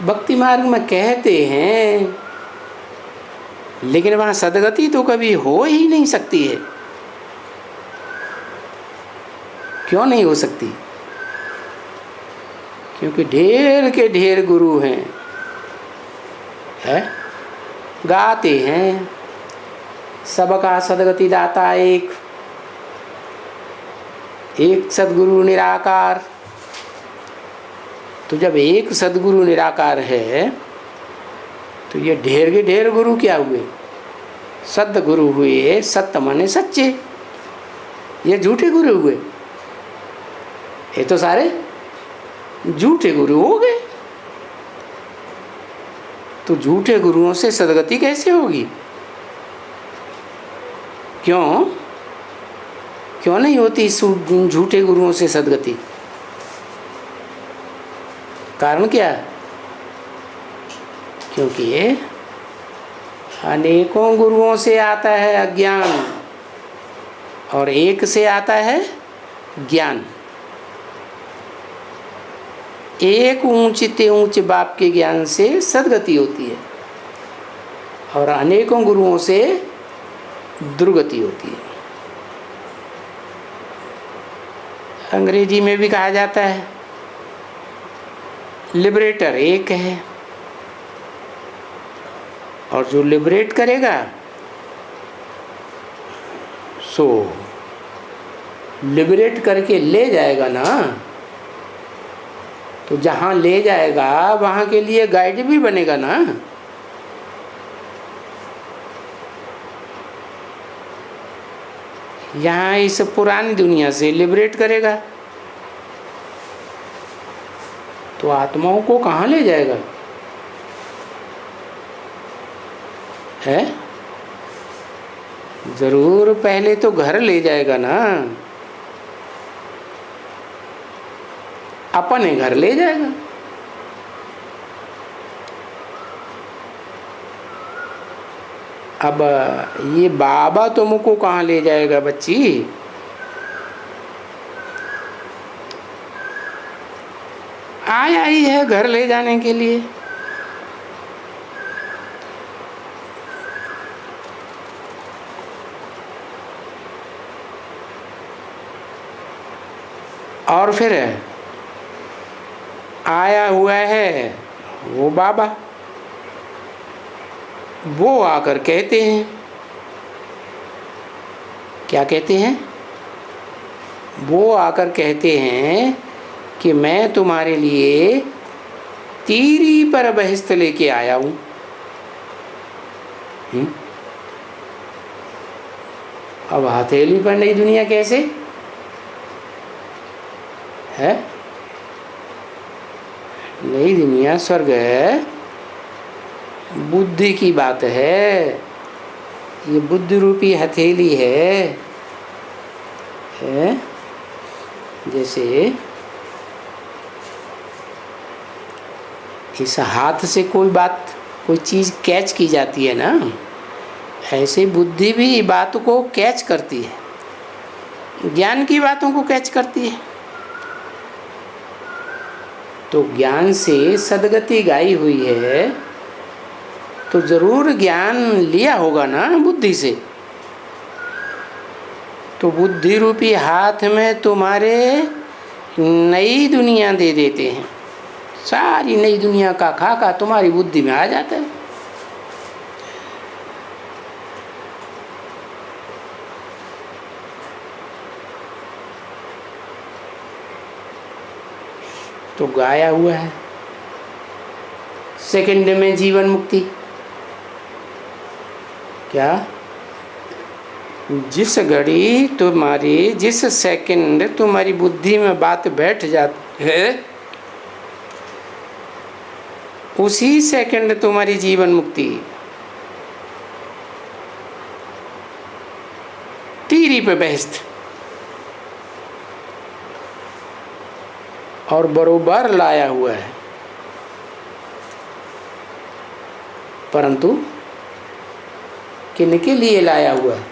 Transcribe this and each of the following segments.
भक्ति मार्ग में कहते हैं, लेकिन वहाँ सदगति तो कभी हो ही नहीं सकती है। क्यों नहीं हो सकती? क्योंकि ढेर के ढेर गुरु हैं, है? गाते हैं सबका सदगति दाता एक, एक सदगुरु निराकार। तो जब एक सदगुरु निराकार है तो ये ढेर के ढेर गुरु क्या हुए? सदगुरु हुए। सत्य माने सच्चे, ये झूठे गुरु हुए। ये तो सारे झूठे गुरु हो गए। तो झूठे गुरुओं से सदगति कैसे होगी? क्यों क्यों नहीं होती झूठे गुरुओं से सदगति? कारण क्या? क्योंकि ये अनेकों गुरुओं से आता है अज्ञान और एक से आता है ज्ञान। एक ऊंचे ऊंचे बाप के ज्ञान से सदगति होती है और अनेकों गुरुओं से दुर्गति होती है। अंग्रेजी में भी कहा जाता है लिबरेटर एक है, और जो लिबरेट करेगा सो लिबरेट करके ले जाएगा ना, तो जहाँ ले जाएगा वहाँ के लिए गाइड भी बनेगा ना। यहाँ इस पुरानी दुनिया से लिबरेट करेगा तो आत्माओं को कहाँ ले जाएगा? है जरूर पहले तो घर ले जाएगा ना, अपने घर ले जाएगा। अब ये बाबा तुमको कहाँ ले जाएगा बच्ची? आया ही है घर ले जाने के लिए। और फिर आया हुआ है वो बाबा, वो आकर कहते हैं, क्या कहते हैं? वो आकर कहते हैं कि मैं तुम्हारे लिए तीरी पर बहिश्त लेके आया हूँ। अब हथेली पर नई दुनिया कैसे है? नई दुनिया स्वर्ग है, बुद्धि की बात है। ये बुद्धि रूपी हथेली है? जैसे इस हाथ से कोई बात, कोई चीज़ कैच की जाती है ना, ऐसे बुद्धि भी बातों को कैच करती है, ज्ञान की बातों को कैच करती है। तो ज्ञान से सदगति गाई हुई है तो जरूर ज्ञान लिया होगा ना बुद्धि से। तो बुद्धि रूपी हाथ में तुम्हारे नई दुनिया दे देते हैं, सारी नई दुनिया का खाका तुम्हारी बुद्धि में आ जाता है। तो गाया हुआ है सेकंड में जीवन मुक्ति। क्या? जिस घड़ी तुम्हारी, जिस सेकंड तुम्हारी बुद्धि में बात बैठ जाती है, उसी सेकंड तुम्हारी जीवन मुक्ति। तीरी पे बहस्त और बरोबर लाया हुआ है, परंतु किनके लिए लाया हुआ है?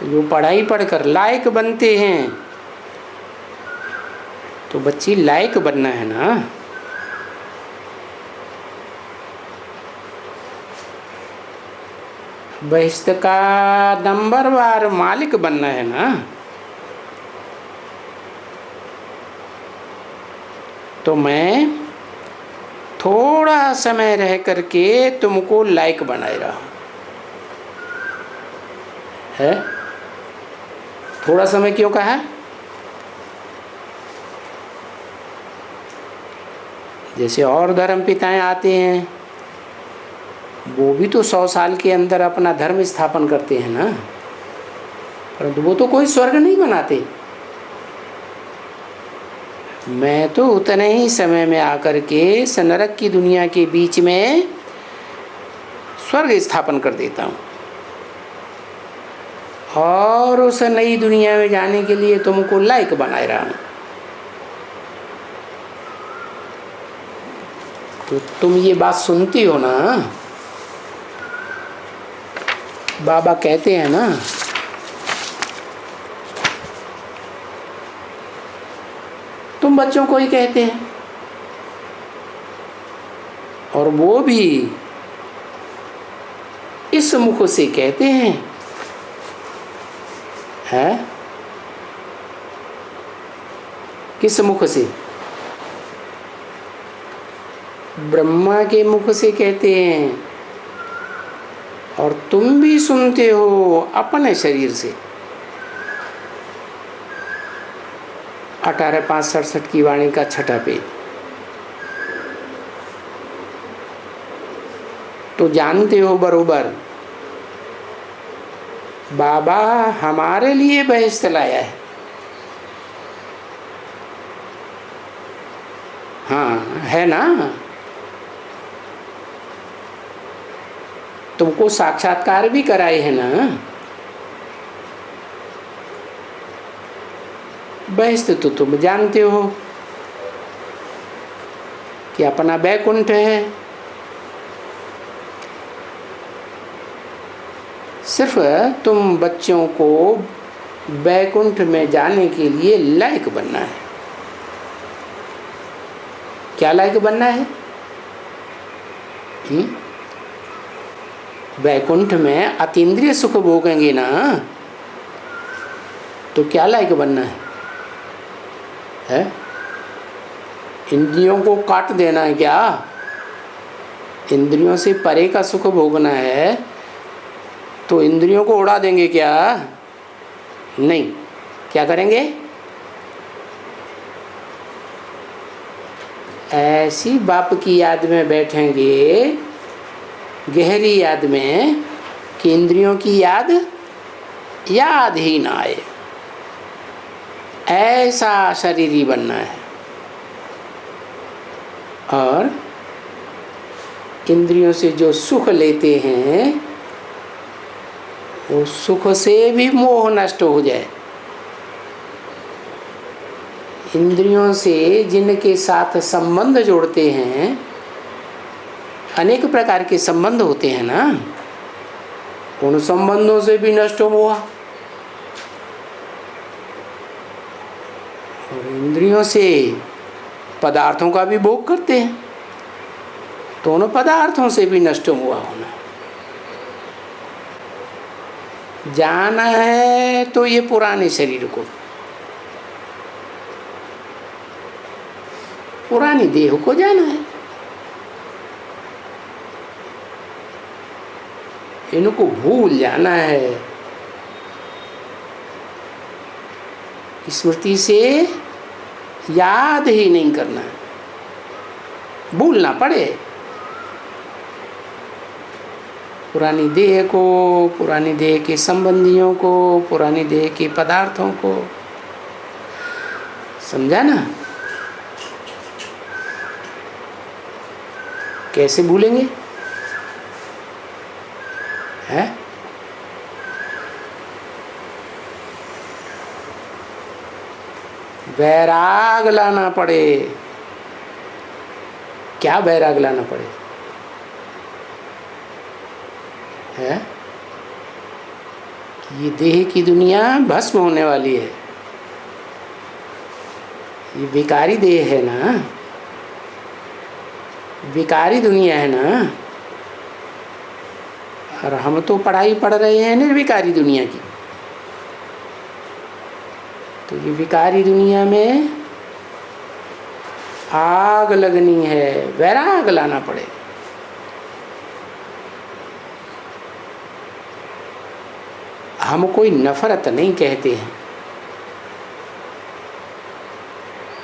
जो पढ़ाई पढ़कर लायक बनते हैं, तो बच्ची लायक बनना है ना। बहिष्ठ का नंबरवार मालिक बनना है ना। तो मैं थोड़ा समय रह करके तुमको लायक बनाए रहा हूं। है थोड़ा समय क्यों कहा? जैसे और धर्म पिताएं आते हैं, वो भी तो 100 साल के अंदर अपना धर्म स्थापन करते हैं ना, परंतु वो तो कोई स्वर्ग नहीं बनाते। मैं तो उतने ही समय में आकर के इस नरक की दुनिया के बीच में स्वर्ग स्थापन कर देता हूँ, और उस नई दुनिया में जाने के लिए तुमको लायक बनाए रहा हूँ। तो तुम ये बात सुनती हो ना, बाबा कहते हैं ना, तुम बच्चों को ही कहते हैं, और वो भी इस मुख से कहते हैं। है किस मुख से? ब्रह्मा के मुख से कहते हैं, और तुम भी सुनते हो अपने शरीर से। 18/5/67 की वाणी का 6ठा पेज। तो जानते हो बरोबर बाबा हमारे लिए बहिष्ठ लाया है। हाँ है ना। तुमको साक्षात्कार भी कराए है ना। बहिष्ठ तो तुम जानते हो कि अपना बैकुंठ है। सिर्फ तुम बच्चों को बैकुंठ में जाने के लिए लायक बनना है। क्या लायक बनना है? बैकुंठ में अतीन्द्रिय सुख भोगेंगे ना, तो क्या लायक बनना है? इंद्रियों को काट देना है क्या? इंद्रियों से परे का सुख भोगना है तो इंद्रियों को उड़ा देंगे क्या? नहीं। क्या करेंगे? ऐसी बाप की याद में बैठेंगे, गहरी याद में, कि इंद्रियों की याद ही ना आए। ऐसा शरीर ही बनना है। और इंद्रियों से जो सुख लेते हैं, वो सुख से भी मोह नष्ट हो जाए। इंद्रियों से जिनके साथ संबंध जोड़ते हैं, अनेक प्रकार के संबंध होते हैं ना, उन संबंधों से भी नष्ट हुआ। और इंद्रियों से पदार्थों का भी भोग करते हैं, तो उन पदार्थों से भी नष्ट हुआ होना। जाना है तो ये पुराने शरीर को, पुरानी देह को जाना है। इनको भूल जाना है। स्मृति से याद ही नहीं करना है, भूलना पड़े। पुरानी देह को, पुरानी देह के संबंधियों को, पुरानी देह के पदार्थों को। समझा ना? कैसे भूलेंगे? है वैराग लाना पड़े। क्या वैराग लाना पड़े? है कि ये देह की दुनिया भस्म होने वाली है। ये विकारी देह है ना, विकारी दुनिया है ना। और हम तो पढ़ाई पढ़ रहे हैं निर्विकारी दुनिया की। तो ये विकारी दुनिया में आग लगनी है, वैराग लाना पड़े। हम कोई नफरत नहीं कहते हैं,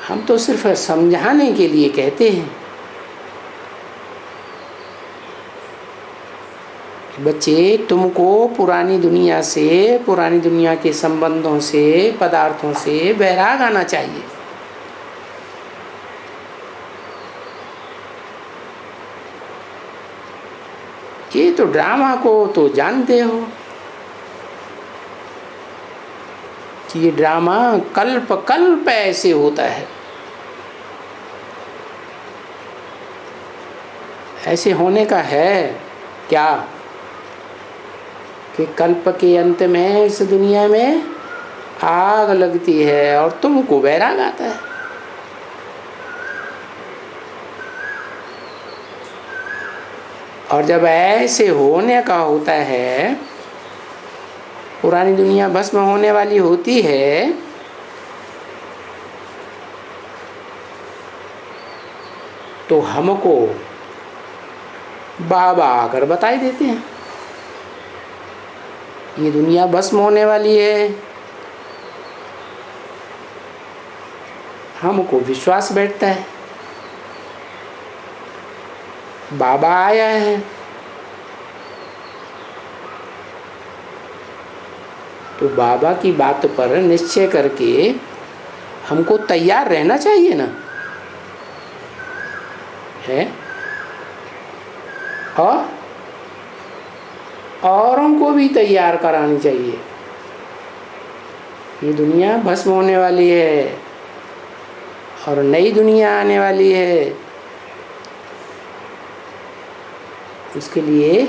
हम तो सिर्फ समझाने के लिए कहते हैं। बच्चे, तुमको पुरानी दुनिया से, पुरानी दुनिया के संबंधों से, पदार्थों से वैराग आना चाहिए। ये तो ड्रामा को तो जानते हो कि ये ड्रामा कल्प कल्प ऐसे होता है। ऐसे होने का है क्या कि कल्प के अंत में इस दुनिया में आग लगती है और तुमको वैराग आता है। और जब ऐसे होने का होता है, पुरानी दुनिया भस्म होने वाली होती है, तो हमको बाबा आकर बताई देते हैं ये दुनिया भस्म होने वाली है। हमको विश्वास बैठता है, बाबा आया है। तो बाबा की बात पर निश्चय करके हमको तैयार रहना चाहिए ना, है? और औरों को भी तैयार करानी चाहिए। ये दुनिया भस्म होने वाली है और नई दुनिया आने वाली है। उसके लिए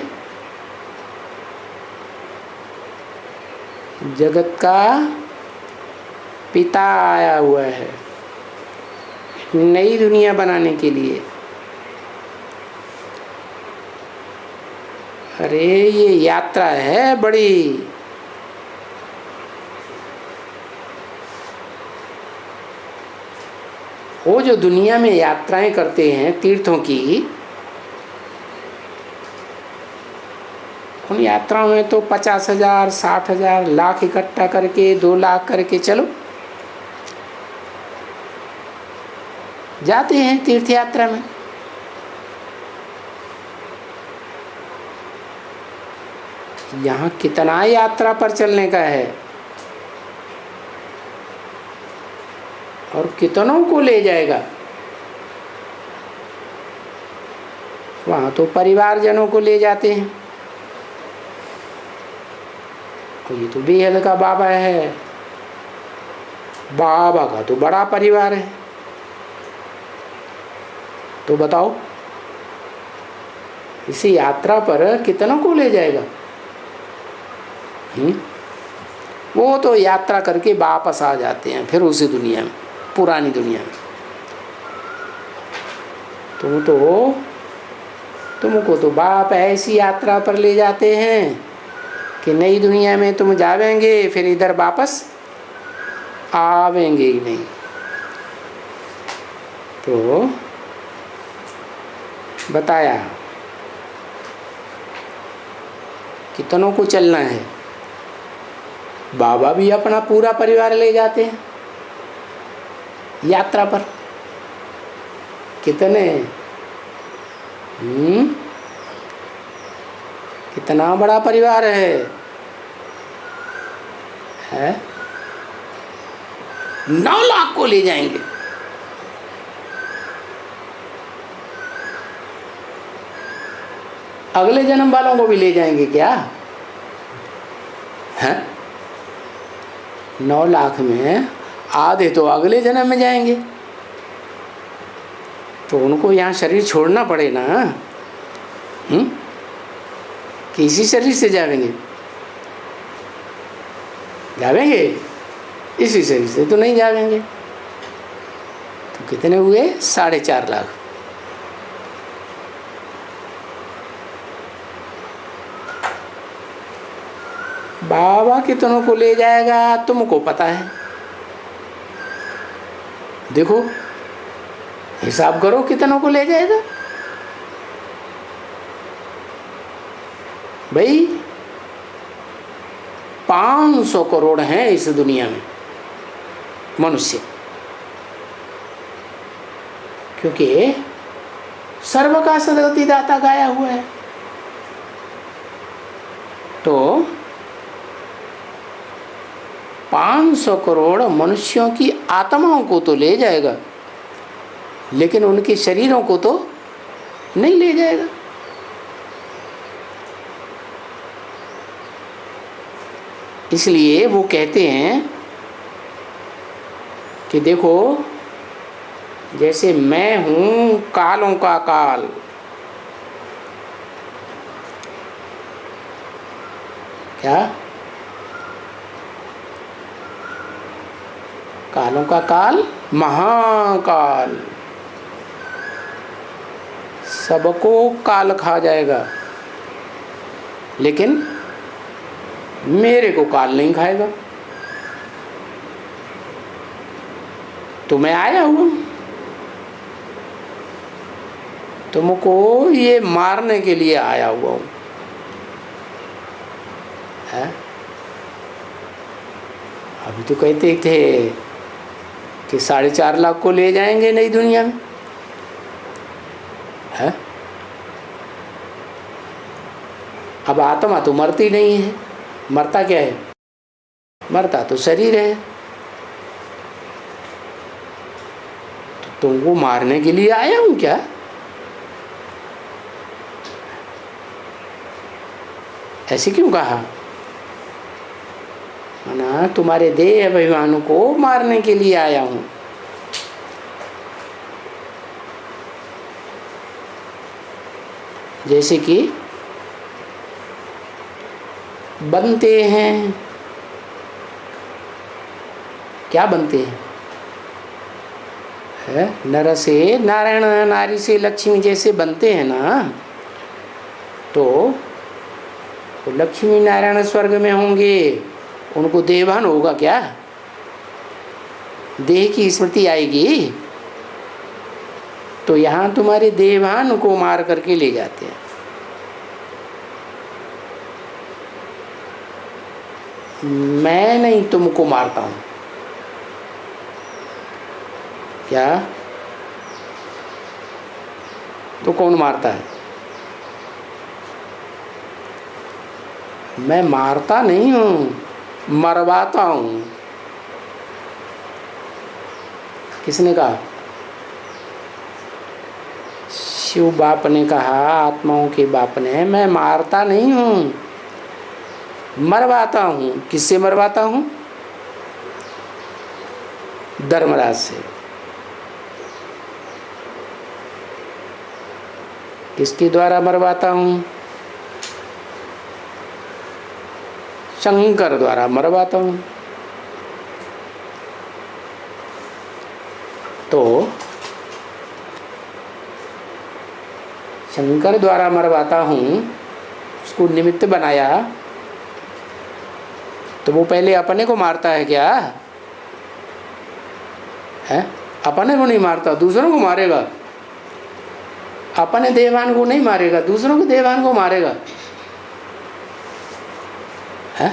जगत का पिता आया हुआ है नई दुनिया बनाने के लिए। अरे ये यात्रा है बड़ी। वो जो दुनिया में यात्राएं करते हैं तीर्थों की, उन यात्राओं में तो 50,000, 60,000, लाख इकट्ठा करके 2 लाख करके चलो जाते हैं तीर्थ यात्रा में। यहाँ कितना यात्रा पर चलने का है और कितनों को ले जाएगा। वहाँ तो परिवारजनों को ले जाते हैं। और ये तो बेहद का बाबा है, बाबा का तो बड़ा परिवार है। तो बताओ इसी यात्रा पर कितनों को ले जाएगा? वो तो यात्रा करके वापस आ जाते हैं फिर उसी दुनिया में, पुरानी दुनिया में। तुमको तो बाप ऐसी यात्रा पर ले जाते हैं कि नई दुनिया में तुम जावेंगे फिर इधर वापस आवेंगे ही नहीं। तो बताया कितनों को चलना है। बाबा भी अपना पूरा परिवार ले जाते हैं यात्रा पर। कितने कितना बड़ा परिवार है 9 लाख को ले जाएंगे। अगले जन्म वालों को भी ले जाएंगे क्या? हैं? 9 लाख में आधे तो अगले जन्म में जाएंगे। तो उनको यहाँ शरीर छोड़ना पड़े ना। कि इसी शरीर से जाएंगे इसी शरीर से तो नहीं जाएंगे। कितने हुए? 4.5 लाख। बाबा कितनों को ले जाएगा तुमको पता है। देखो हिसाब करो कितनों को ले जाएगा भाई। 500 करोड़ हैं इस दुनिया में मनुष्य, क्योंकि सर्व का सदगति दाता गाया हुआ है। तो 500 करोड़ मनुष्यों की आत्माओं को तो ले जाएगा, लेकिन उनके शरीरों को तो नहीं ले जाएगा। इसलिए वो कहते हैं कि देखो जैसे मैं हूं कालों का काल, क्या कालों का काल महाकाल, सबको काल खा जाएगा, लेकिन मेरे को काल नहीं खाएगा। तो मैं आया हूं तुमको ये मारने के लिए आया हुआ हूं है? अभी तो कहते थे कि 4.5 लाख को ले जाएंगे नई दुनिया में है? अब आत्मा तो मरती नहीं है। मरता क्या है? मरता तो शरीर है। तो तुमको मारने के लिए आया हूं क्या? ऐसे क्यों कहा? ना तुम्हारे देह अभिमानों को मारने के लिए आया हूं। जैसे कि बनते हैं, क्या बनते हैं है? नर से नारायण, नारी से लक्ष्मी जैसे बनते हैं ना, तो लक्ष्मी नारायण स्वर्ग में होंगे, उनको देहभान होगा क्या? देह की स्मृति आएगी। तो यहाँ तुम्हारे देहभान को मार करके ले जाते हैं। मैं नहीं तुमको मारता हूँ। क्या? तो कौन मारता है? मैं मारता नहीं हूँ, मरवाता हूँ। किसने कहा? शिव बाप ने कहा, आत्माओं के बाप ने। मैं मारता नहीं हूँ, मरवाता हूँ। किससे मरवाता हूँ? धर्मराज से। किसके द्वारा मरवाता हूँ? शंकर द्वारा मरवाता हूँ। तो शंकर द्वारा मरवाता हूँ, उसको निमित्त बनाया, तो वो पहले अपने को मारता है क्या है? अपने को नहीं मारता, दूसरों को मारेगा। अपने देवान को नहीं मारेगा, दूसरों के देवान को मारेगा है?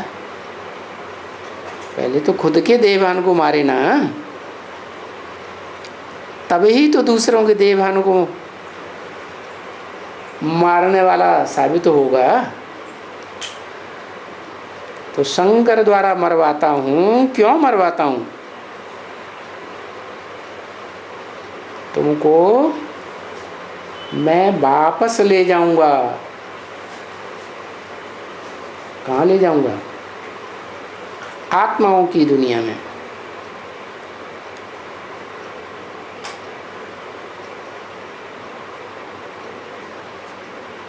पहले तो खुद के देवान को मारे ना, तभी तो दूसरों के देवान को मारने वाला साबित होगा। तो शंकर द्वारा मरवाता हूँ। क्यों मरवाता हूँ? तुमको मैं वापस ले जाऊंगा। कहाँ ले जाऊंगा? आत्माओं की दुनिया में।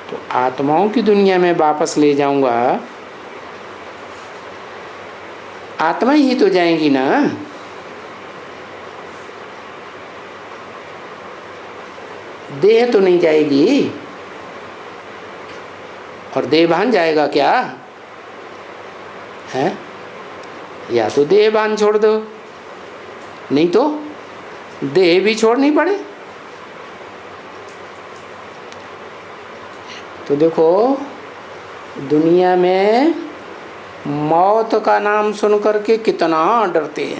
तो आत्माओं की दुनिया में वापस ले जाऊंगा। आत्मा ही तो जाएंगी ना। देह तो नहीं जाएगी, और देहभान जाएगा क्या है? या तो देहभान छोड़ दो, नहीं तो देह भी छोड़नी पड़े। तो देखो दुनिया में मौत का नाम सुन करके कितना डरते हैं।